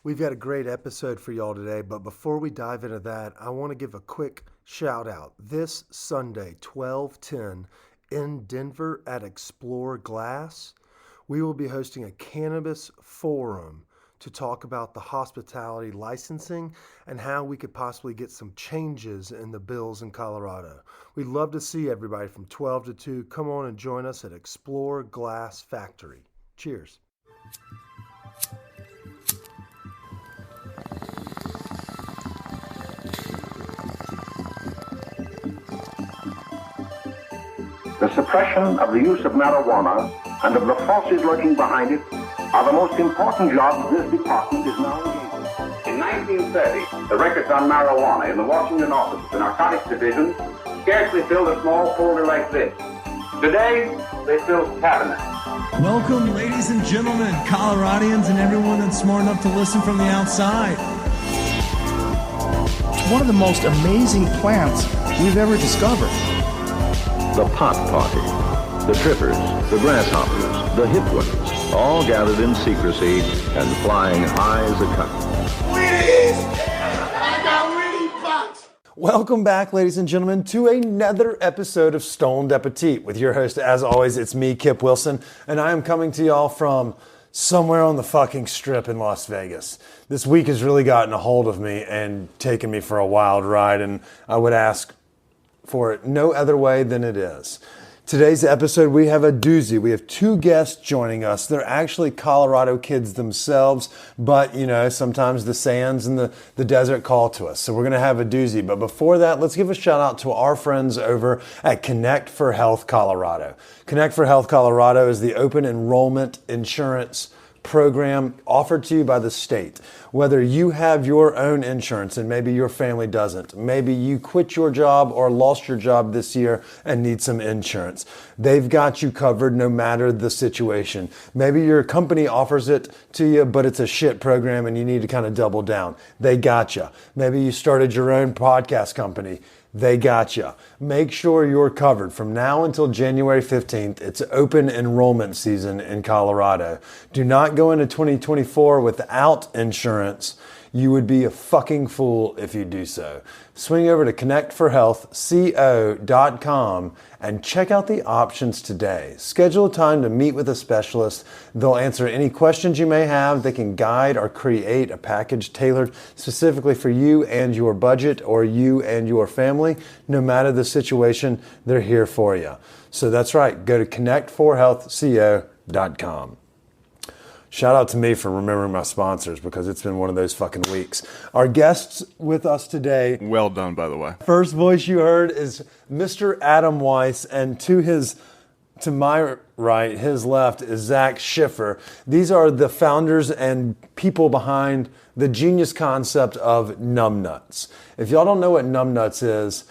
We've got a great episode for y'all today, but before we dive into that, I want to give a quick shout out. This Sunday, 12/10, in Denver at Explore Glass, we will be hosting a cannabis forum to talk about the hospitality licensing and how we could possibly get some changes in the bills in Colorado. We'd love to see everybody from 12 to 2. Come on and join us at Explore Glass Factory. Cheers. The suppression of the use of marijuana and of the forces lurking behind it are the most important jobs this department is now engaged in. In 1930, the records on marijuana in the Washington office of the Narcotics Division scarcely filled a small folder like this. Today, they fill cabinets. Welcome, ladies and gentlemen, Coloradians and everyone that's smart enough to listen from the outside. It's one of the most amazing plants we've ever discovered. The pot party, the trippers, the grasshoppers, the hip ones, all gathered in secrecy and flying high as a kite. I got weed pots! Welcome back, ladies and gentlemen, to another episode of Stoned Appetit. With your host, as always, it's me, Kip Wilson, and I am coming to y'all from somewhere on the fucking strip in Las Vegas. This week has really gotten a hold of me and taken me for a wild ride, and I would ask for it no other way than it is. Today's episode, we have a doozy. We have two guests joining us. They're actually Colorado kids themselves, but you know, sometimes the sands and the desert call to us. So we're gonna have a doozy. But before that, let's give a shout out to our friends over at Connect for Health Colorado. Connect for Health Colorado is the open enrollment insurance program offered to you by the state. Whether you have your own insurance and maybe your family doesn't, maybe you quit your job or lost your job this year and need some insurance, they've got you covered no matter the situation. Maybe your company offers it to you, but it's a shit program and you need to kind of double down. They got you. Maybe you started your own podcast company. They got you. Make sure you're covered. From now until January 15th, it's open enrollment season in Colorado. Do not go into 2024 without insurance. You would be a fucking fool if you do so. Swing over to connectforhealthco.com and check out the options today. Schedule a time to meet with a specialist. They'll answer any questions you may have. They can guide or create a package tailored specifically for you and your budget or you and your family. No matter the situation, they're here for you. So that's right. Go to connectforhealthco.com. Shout out to me for remembering my sponsors because it's been one of those fucking weeks. Our guests with us today. Well done, by the way. First voice you heard is Mr. Adam Weiss, and to my right, his left, is Zach Schiffer. These are the founders and people behind the genius concept of Numb Nuts. If y'all don't know what Numb Nuts is,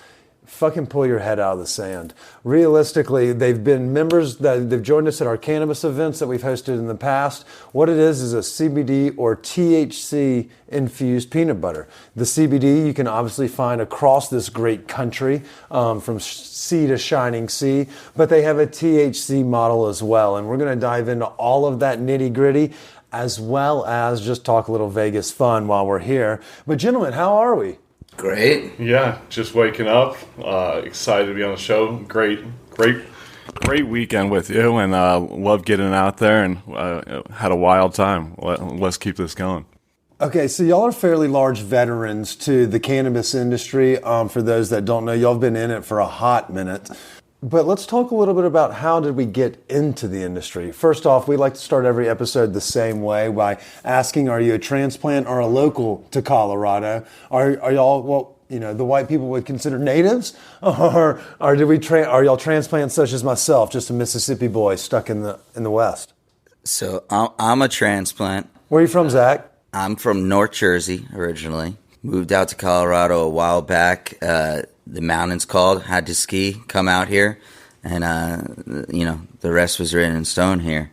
fucking pull your head out of the sand. Realistically, they've been members, they've joined us at our cannabis events that we've hosted in the past. What it is a CBD or THC infused peanut butter. The CBD you can obviously find across this great country, from sea to shining sea, but they have a THC model as well. And we're gonna dive into all of that nitty gritty, as well as just talk a little Vegas fun while we're here. But gentlemen, how are we? Great. Yeah, just waking up. Excited to be on the show. Great weekend with you, and love getting out there and had a wild time. Let's keep this going. Okay, so y'all are fairly large veterans to the cannabis industry. For those that don't know, y'all have been in it for a hot minute. But let's talk a little bit about how did we get into the industry. First off, we like to start every episode the same way by asking, are you a transplant or a local to Colorado? Are y'all, well, you know, the white people would consider natives? Or are y'all transplants such as myself, just a Mississippi boy stuck in the West? So I'm a transplant. Where are you from, Zach? I'm from North Jersey originally. Moved out to Colorado a while back. The mountains called, had to ski, come out here, and the rest was written in stone here.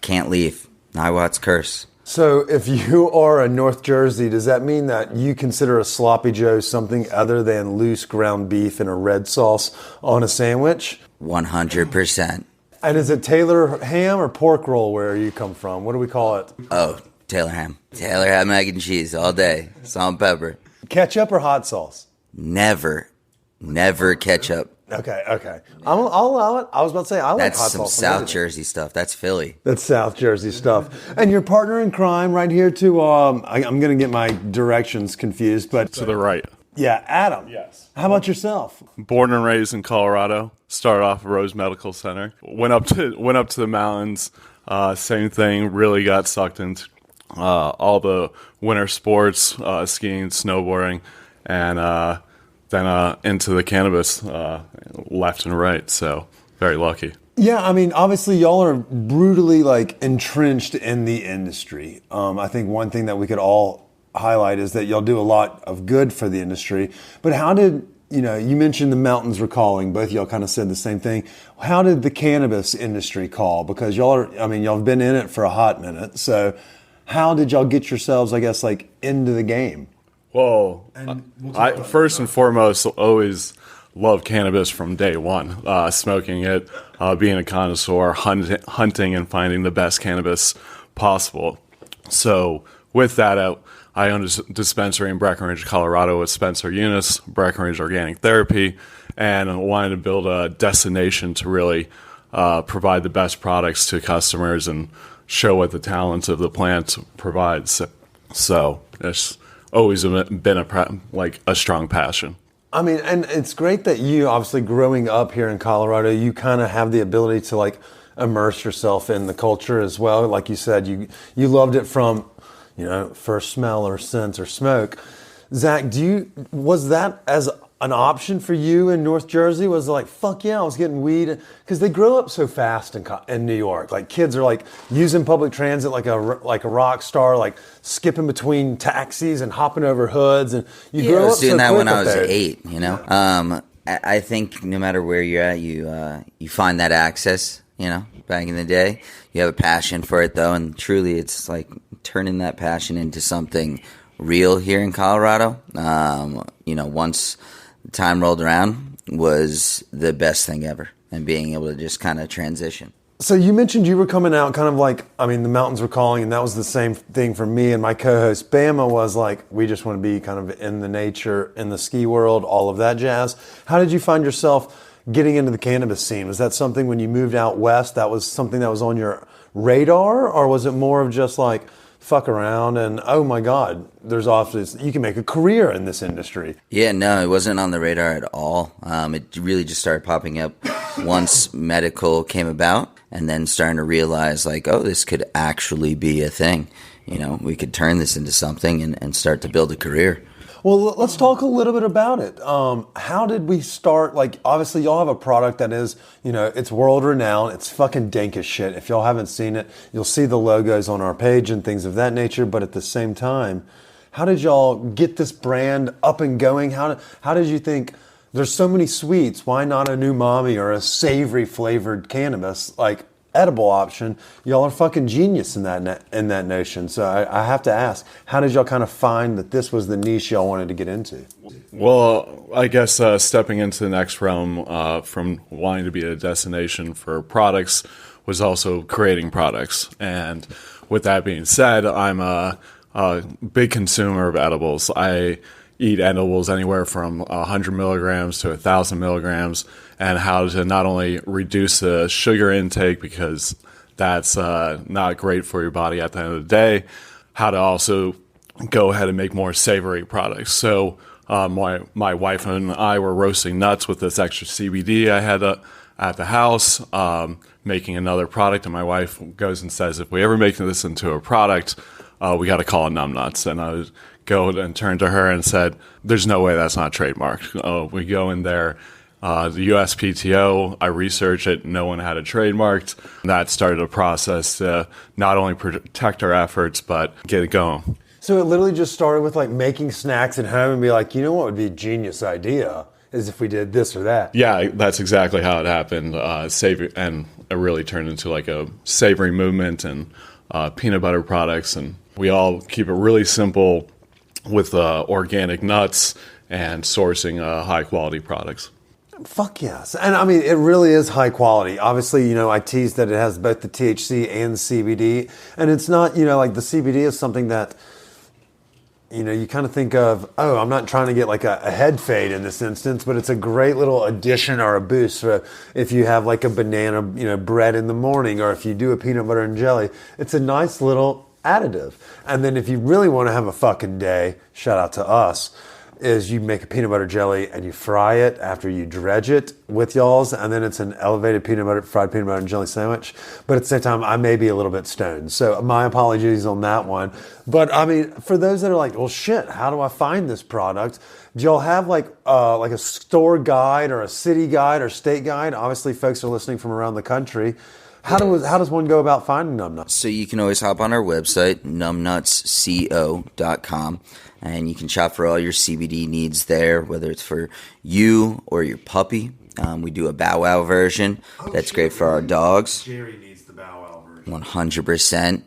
Can't leave. Niwat's curse. So if you are a North Jersey, does that mean that you consider a sloppy joe something other than loose ground beef and a red sauce on a sandwich? 100%. And is it Taylor ham or pork roll where you come from? What do we call it? Oh, Taylor ham. Taylor ham, mac and cheese all day. Salt and pepper. Ketchup or hot sauce? Never ketchup. Okay. I'll allow it. I was about to say, I like hot That's some sauce. South Jersey stuff. That's Philly. That's South Jersey stuff. And your partner in crime right here too, I'm going to get my directions confused, but... To the right. Yeah, Adam. Yes. How about yourself? Born and raised in Colorado. Started off at Rose Medical Center. Went up to the mountains. Same thing. Really got sucked into all the winter sports, skiing, snowboarding, and then into the cannabis left and right. So very lucky. Yeah, I mean, obviously y'all are brutally like entrenched in the industry. I think one thing that we could all highlight is that y'all do a lot of good for the industry. But how did, you mentioned the mountains were calling. Both of y'all kind of said the same thing. How did the cannabis industry call? Because y'all have been in it for a hot minute. So how did y'all get yourselves, I guess, like into the game? Well, I first and foremost always loved cannabis from day one. Smoking it, being a connoisseur, hunting and finding the best cannabis possible. So with that, I own a dispensary in Breckenridge, Colorado with Spencer Eunice, Breckenridge Organic Therapy, and I wanted to build a destination to really provide the best products to customers and show what the talents of the plant provides. So it's always been a strong passion. I mean, and it's great that you, obviously growing up here in Colorado, you kind of have the ability to like immerse yourself in the culture as well. Like you said, you loved it from, first smell or sense or smoke. Zach, was that as an option for you in North Jersey? Was it like, fuck yeah, I was getting weed? Because they grow up so fast in New York. Like kids are like using public transit like a rock star, like skipping between taxis and hopping over hoods. And you grow up so quick. I was doing that when I was 8, I think no matter where you're at, you find that access, back in the day. You have a passion for it though, and truly it's like turning that passion into something real here in Colorado. Once time rolled around was the best thing ever, and being able to just kind of transition. So you mentioned you were coming out kind of like, the mountains were calling, and that was the same thing for me and my co-host. Bama was like, we just want to be kind of in the nature, in the ski world, all of that jazz. How did you find yourself getting into the cannabis scene? Was that something when you moved out west, that was something that was on your radar, or was it more of just like, fuck around and oh my God, there's obviously, you can make a career in this industry? Yeah, no, it wasn't on the radar at all. It really just started popping up once medical came about, and then starting to realize like, oh, this could actually be a thing. We could turn this into something and start to build a career. Well, let's talk a little bit about it. How did we start? Like, obviously, y'all have a product that is, it's world renowned. It's fucking dank as shit. If y'all haven't seen it, you'll see the logos on our page and things of that nature. But at the same time, how did y'all get this brand up and going? How did you think, there's so many sweets, why not a new mommy or a savory flavored cannabis, like edible option? Y'all are fucking genius in that notion. So I have to ask, how did y'all kind of find that this was the niche y'all wanted to get into? Well, I guess stepping into the next realm from wanting to be a destination for products was also creating products. And with that being said, I'm a big consumer of edibles. I eat edibles anywhere from 100 milligrams to 1,000 milligrams, and how to not only reduce the sugar intake, because that's not great for your body at the end of the day, how to also go ahead and make more savory products. So my wife and I were roasting nuts with this extra CBD I had at the house, making another product, and my wife goes and says, if we ever make this into a product, we got to call it Numb Nuts. And I would go and turn to her and said, there's no way that's not trademarked. We go in there, the USPTO, I researched it, no one had it trademarked. That started a process to not only protect our efforts, but get it going. So it literally just started with like making snacks at home and be like, what would be a genius idea is if we did this or that. Yeah, that's exactly how it happened. Savory, and it really turned into like a savory movement and peanut butter products. And we all keep it really simple with organic nuts and sourcing high quality products. Fuck yes. And I mean, it really is high quality. Obviously, you know, I teased that it has both the THC and the CBD. And it's not, you know, like the CBD is something that, you know, you kind of think of, oh, I'm not trying to get like a head fade in this instance, but it's a great little addition or a boost for if you have like a banana, you know, bread in the morning, or if you do a peanut butter and jelly. It's a nice little additive. And then if you really want to have a fucking day, shout out to us, is you make a peanut butter jelly and you fry it after you dredge it with y'all's, and then it's an elevated fried peanut butter and jelly sandwich. But at the same time, I may be a little bit stoned, so my apologies on that one. But I mean, for those that are like, well, shit, how do I find this product? Do y'all have like a store guide or a city guide or state guide? Obviously, folks are listening from around the country. How does one go about finding Numb Nuts? So you can always hop on our website, numbnutsco.com, and you can shop for all your CBD needs there, whether it's for you or your puppy. We do a Bow Wow version that's great for our dogs. Jerry needs the Bow Wow version. 100%.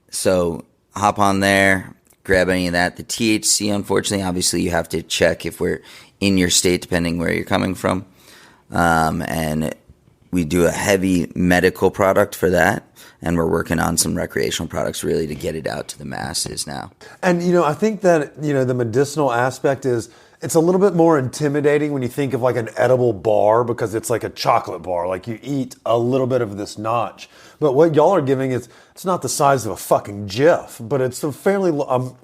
So hop on there, grab any of that. The THC, unfortunately, obviously you have to check if we're in your state, depending where you're coming from. And we do a heavy medical product for that, and we're working on some recreational products really to get it out to the masses now. And, you know, I think that, you know, the medicinal aspect is, it's a little bit more intimidating when you think of like an edible bar, because it's like a chocolate bar. Like you eat a little bit of this notch. But what y'all are giving is, it's not the size of a fucking Jif, but it's a fairly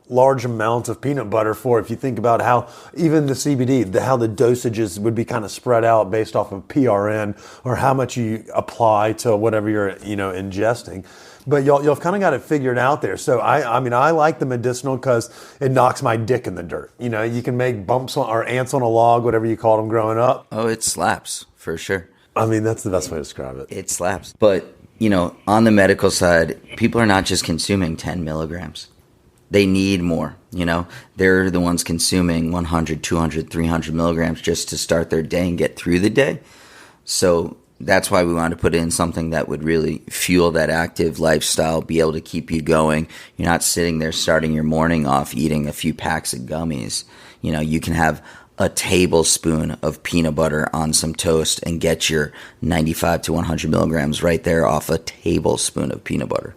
large amount of peanut butter for, if you think about how even the CBD, how the dosages would be kind of spread out based off of PRN or how much you apply to whatever you're, you know, ingesting. But y'all kind of got it figured out there. So I mean, I like the medicinal because it knocks my dick in the dirt. You know, you can make bumps or ants on a log, whatever you called them growing up. Oh, it slaps for sure. I mean, that's the best way to describe it. It slaps. But, you know, on the medical side, people are not just consuming 10 milligrams. They need more, you know. They're the ones consuming 100, 200, 300 milligrams just to start their day and get through the day. So that's why we wanted to put in something that would really fuel that active lifestyle, be able to keep you going. You're not sitting there starting your morning off eating a few packs of gummies. You know, you can have a tablespoon of peanut butter on some toast and get your 95 to 100 milligrams right there off a tablespoon of peanut butter.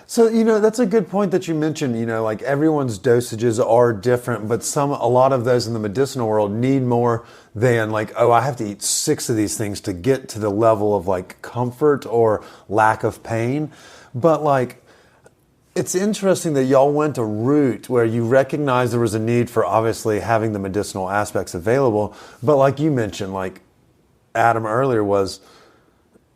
So, you know, that's a good point that you mentioned. You know, like everyone's dosages are different, but a lot of those in the medicinal world need more than like, oh, I have to eat 6 of these things to get to the level of like comfort or lack of pain. But like, it's interesting that y'all went a route where you recognized there was a need for obviously having the medicinal aspects available. But like you mentioned, like Adam earlier, was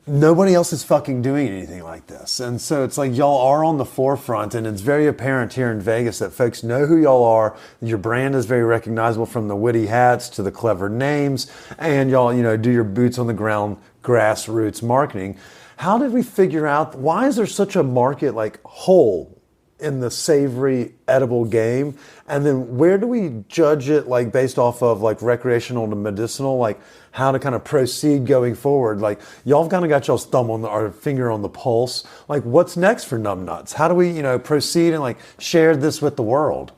nobody else is fucking doing anything like this. And so it's like y'all are on the forefront, and it's very apparent here in Vegas that folks know who y'all are. Your brand is very recognizable, from the witty hats to the clever names, and y'all, you know, do your boots on the ground grassroots marketing. How did we figure out, why is there such a market like hole in the savory edible game? And then where do we judge it, like based off of like recreational to medicinal, like how to kind of proceed going forward? Like y'all kind of got y'all's thumb on or finger on the pulse. Like what's next for Numb Nuts? How do we, you know, proceed and like share this with the world?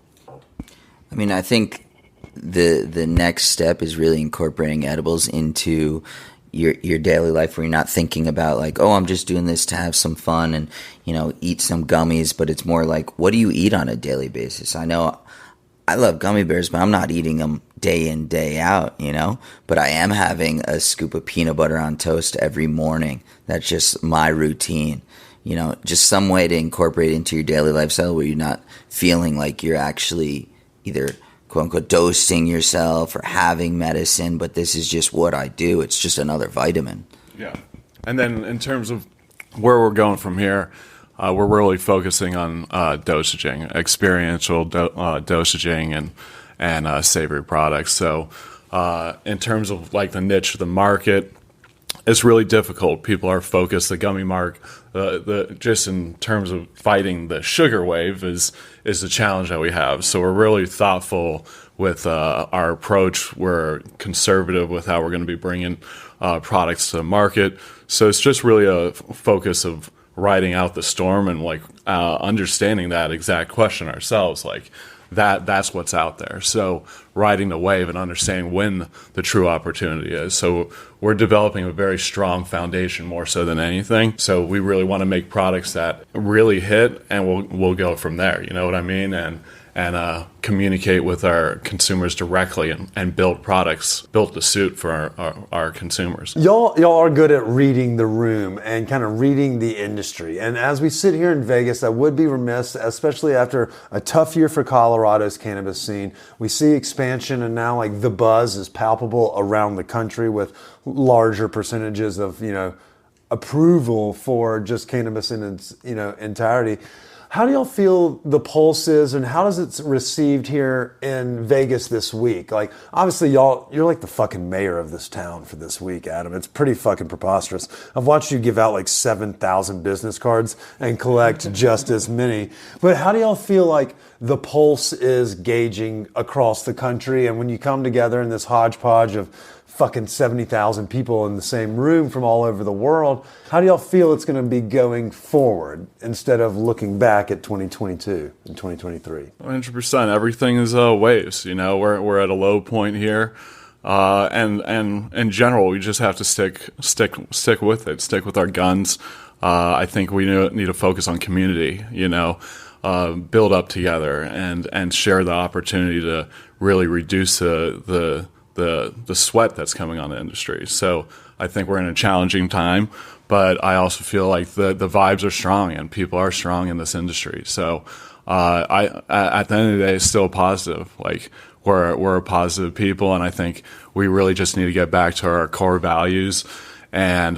I mean, I think the next step is really incorporating edibles into your daily life, where you're not thinking about like, oh, I'm just doing this to have some fun and, you know, eat some gummies. But it's more like, what do you eat on a daily basis? I know I love gummy bears, but I'm not eating them day in, day out, you know, but I am having a scoop of peanut butter on toast every morning. That's just my routine, you know, just some way to incorporate into your daily lifestyle where you're not feeling like you're actually either quote unquote dosing yourself or having medicine, but this is just what I do. It's just another vitamin. Yeah. And then in terms of where we're going from here, we're really focusing on dosaging, experiential dosaging and savory products. So in terms of like the niche of the market, it's really difficult. People are focused. The gummy mark, just in terms of fighting the sugar wave, is the challenge that we have. So we're really thoughtful with our approach. We're conservative with how we're going to be bringing products to the market. So it's just really a focus of riding out the storm and like understanding that exact question ourselves, like that's what's out there. So riding the wave and understanding when the true opportunity is. So we're developing a very strong foundation more so than anything. So we really want to make products that really hit, and we'll go from there. You know what I mean? And communicate with our consumers directly and build products built to suit for our consumers. Y'all are good at reading the room and kind of reading the industry. And as we sit here in Vegas, I would be remiss, especially after a tough year for Colorado's cannabis scene. We see expansion, and now like the buzz is palpable around the country with larger percentages of, approval for just cannabis in its, entirety. How do y'all feel the pulse is, and how does it received here in Vegas this week? Like, obviously, you're like the fucking mayor of this town for this week, Adam. It's pretty fucking preposterous. I've watched you give out like 7,000 business cards and collect just as many. But how do y'all feel like the pulse is gauging across the country? And when you come together in this hodgepodge of fucking 70,000 people in the same room from all over the world, how do y'all feel it's going to be going forward instead of looking back at 2022 and 2023? 100%. Everything is waves. We're at a low point here, and in general, we just have to stick with it. Stick with our guns. I think we need to focus on community. Build up together and share the opportunity to really reduce the sweat that's coming on the industry. So I think we're in a challenging time, but I also feel like the vibes are strong and people are strong in this industry. So at the end of the day, it's still positive. Like we're a positive people, and I think we really just need to get back to our core values and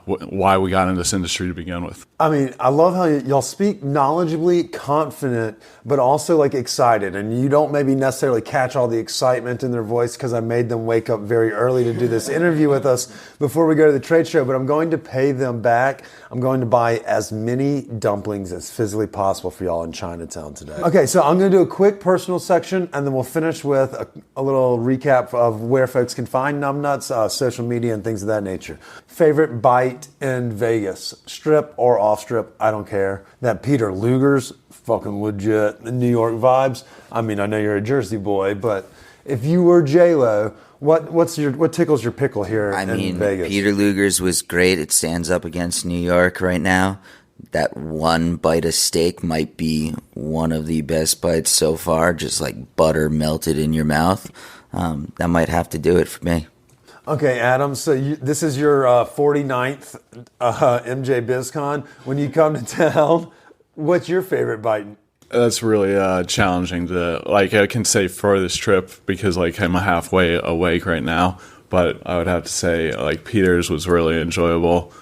why we got in this industry to begin with. I mean, I love how y'all speak knowledgeably, confident, but also like excited. And you don't maybe necessarily catch all the excitement in their voice because I made them wake up very early to do this interview with us before we go to the trade show. But I'm going to pay them back. I'm going to buy as many dumplings as physically possible for y'all in Chinatown today. Okay, so I'm going to do a quick personal section, and then we'll finish with a little recap of where folks can find Numb Nuts, social media, and things of that nature. Favorite bite in Vegas, strip or off strip, I don't care. That Peter Luger's fucking legit. The New York vibes. I mean, I know you're a Jersey boy, but if you were J-Lo, what tickles your pickle here in Vegas? Peter Luger's was great. It stands up against New York right now. That one bite of steak might be one of the best bites so far, just like butter melted in your mouth. That might have to do it for me. Okay, Adam, so this is your 49th MJ BizCon. When you come to town, what's your favorite bite? That's really challenging to, I can say for this trip because, I'm halfway awake right now. But I would have to say, Peter's was really enjoyable.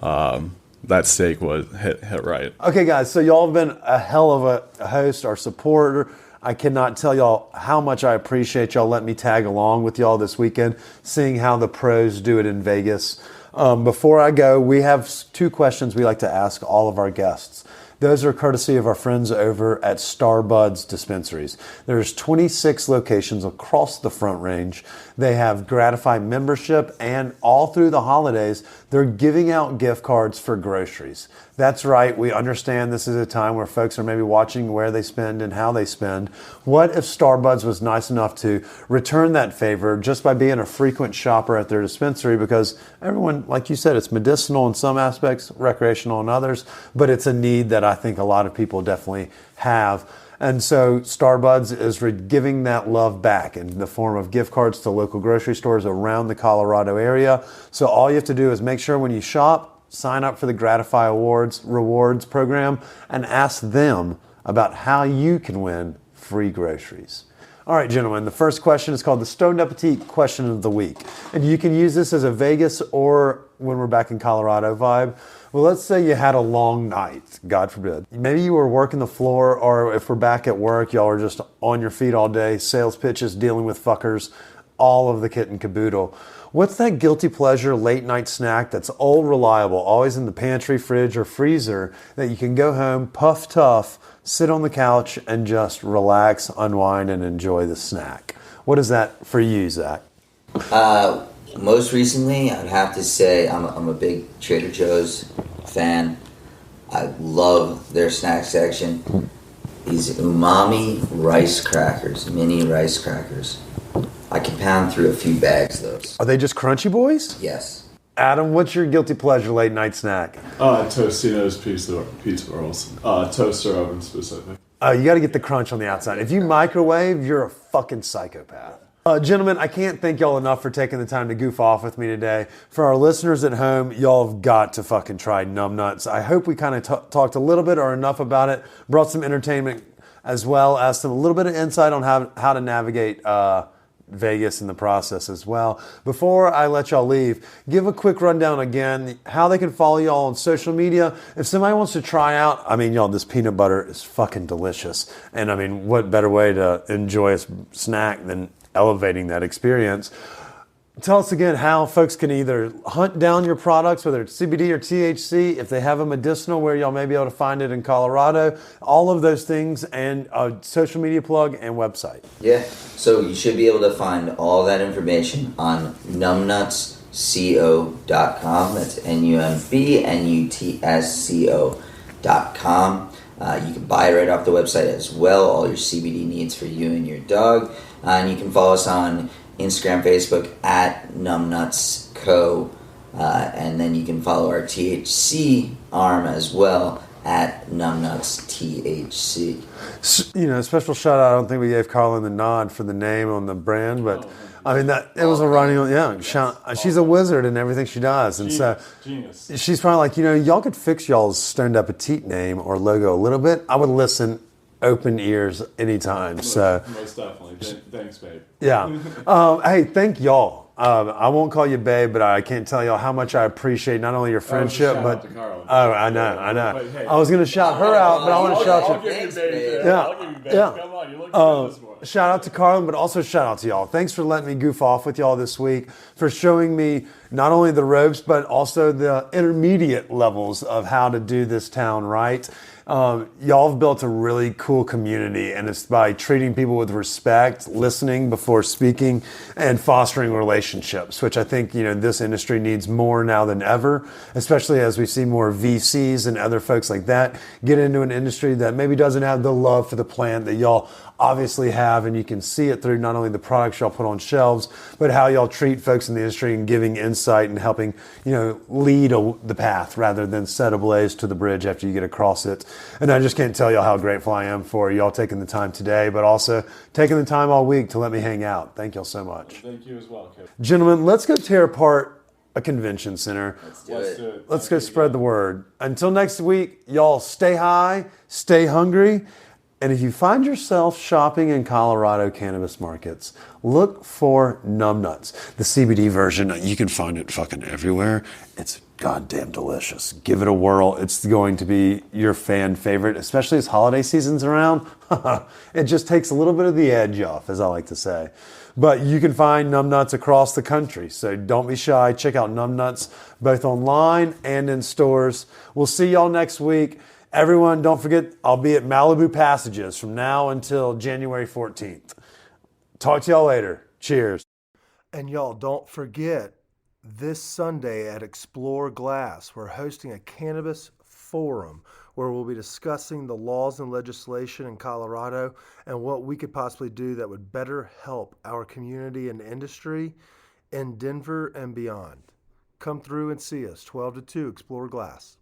That steak was hit right. Okay, guys, so y'all have been a hell of a host, our supporter. I cannot tell y'all how much I appreciate y'all letting me tag along with y'all this weekend, seeing how the pros do it in Vegas. Before I go, we have 2 questions we like to ask all of our guests. Those are courtesy of our friends over at Starbuds Dispensaries. There's 26 locations across the Front Range. They have Gratify membership, and all through the holidays, they're giving out gift cards for groceries. That's right. We understand this is a time where folks are maybe watching where they spend and how they spend. What if Starbuds was nice enough to return that favor just by being a frequent shopper at their dispensary? Because everyone, like you said, it's medicinal in some aspects, recreational in others, but it's a need that I think a lot of people definitely have. And so Starbuds is giving that love back in the form of gift cards to local grocery stores around the Colorado area. So all you have to do is make sure when you shop, sign up for the Gratify Rewards program and ask them about how you can win free groceries. All right, gentlemen, the first question is called the Stoned Appetit question of the week. And you can use this as a Vegas or when we're back in Colorado vibe. Well, let's say you had a long night, God forbid. Maybe you were working the floor, or if we're back at work, y'all are just on your feet all day, sales pitches, dealing with fuckers, all of the kit and caboodle. What's that guilty pleasure late night snack that's old reliable, always in the pantry, fridge, or freezer that you can go home, puff tough, sit on the couch, and just relax, unwind, and enjoy the snack? What is that for you, Zach? Most recently, I'd have to say I'm a big Trader Joe's fan. I love their snack section. These umami rice crackers, mini rice crackers. I can pound through a few bags of those. Are they just Crunchy Boys? Yes. Adam, what's your guilty pleasure late night snack? Tostino's pizza rolls. Toaster oven specific. You got to get the crunch on the outside. If you microwave, you're a fucking psychopath. Gentlemen, I can't thank y'all enough for taking the time to goof off with me today. For our listeners at home, y'all have got to fucking try Numb Nuts. I hope we kind of talked a little bit or enough about it, brought some entertainment as well as some a little bit of insight on how to navigate Vegas in the process as well. Before I let y'all leave, give a quick rundown again how they can follow y'all on social media. If somebody wants to try out, I mean, y'all, this peanut butter is fucking delicious. And I mean, what better way to enjoy a snack than elevating that experience? Tell us again how folks can either hunt down your products, whether it's CBD or THC, if they have a medicinal, where y'all may be able to find it in Colorado, all of those things, and a social media plug and website. Yeah, so you should be able to find all that information on numbnutsco.com. That's numbnutsco.com. You can buy it right off the website as well, all your CBD needs for you and your dog. And you can follow us on Instagram, Facebook at numbnutsco, and then you can follow our THC arm as well at numbnutsthc. You know, special shout out. I don't think we gave Carlin the nod for the name on the brand, but I mean that it was a running. Yeah, she's a wizard in everything she does, and Genius. She's probably like, y'all could fix y'all's Stoned Appetit name or logo a little bit. I would listen. Open ears anytime. So most definitely. Thanks, babe. Yeah. Hey, thank y'all. I won't call you babe, but I can't tell y'all how much I appreciate not only your friendship, but I know. Wait, hey. I was going to shout her out, but I want to shout you. I'll give you babe. Yeah. I'll give you babe. Yeah. Come on, you look good this morning. Shout out to Carlin, but also shout out to y'all. Thanks for letting me goof off with y'all this week, for showing me not only the ropes, but also the intermediate levels of how to do this town right. Y'all have built a really cool community, and it's by treating people with respect, listening before speaking, and fostering relationships, which I think, this industry needs more now than ever, especially as we see more VCs and other folks like that get into an industry that maybe doesn't have the love for the plant that y'all obviously have, and you can see it through not only the products y'all put on shelves, but how y'all treat folks in the industry and giving insight and helping, lead the path rather than set ablaze to the bridge after you get across it. And I just can't tell y'all how grateful I am for y'all taking the time today, but also taking the time all week to let me hang out. Thank y'all so much. Thank you as well, Kip. Gentlemen, let's go tear apart a convention center. Let's do it. Let's go spread the word. Until next week, y'all stay high, stay hungry. And if you find yourself shopping in Colorado cannabis markets, look for Numb Nuts. The CBD version, you can find it fucking everywhere. It's goddamn delicious. Give it a whirl. It's going to be your fan favorite, especially as holiday season's around. It just takes a little bit of the edge off, as I like to say. But you can find Numb Nuts across the country, so don't be shy. Check out Numb Nuts both online and in stores. We'll see y'all next week. Everyone, don't forget, I'll be at Malibu Passages from now until January 14th. Talk to y'all later. Cheers. And y'all, don't forget, this Sunday at Explore Glass, we're hosting a cannabis forum where we'll be discussing the laws and legislation in Colorado and what we could possibly do that would better help our community and industry in Denver and beyond. Come through and see us, 12 to 2, Explore Glass.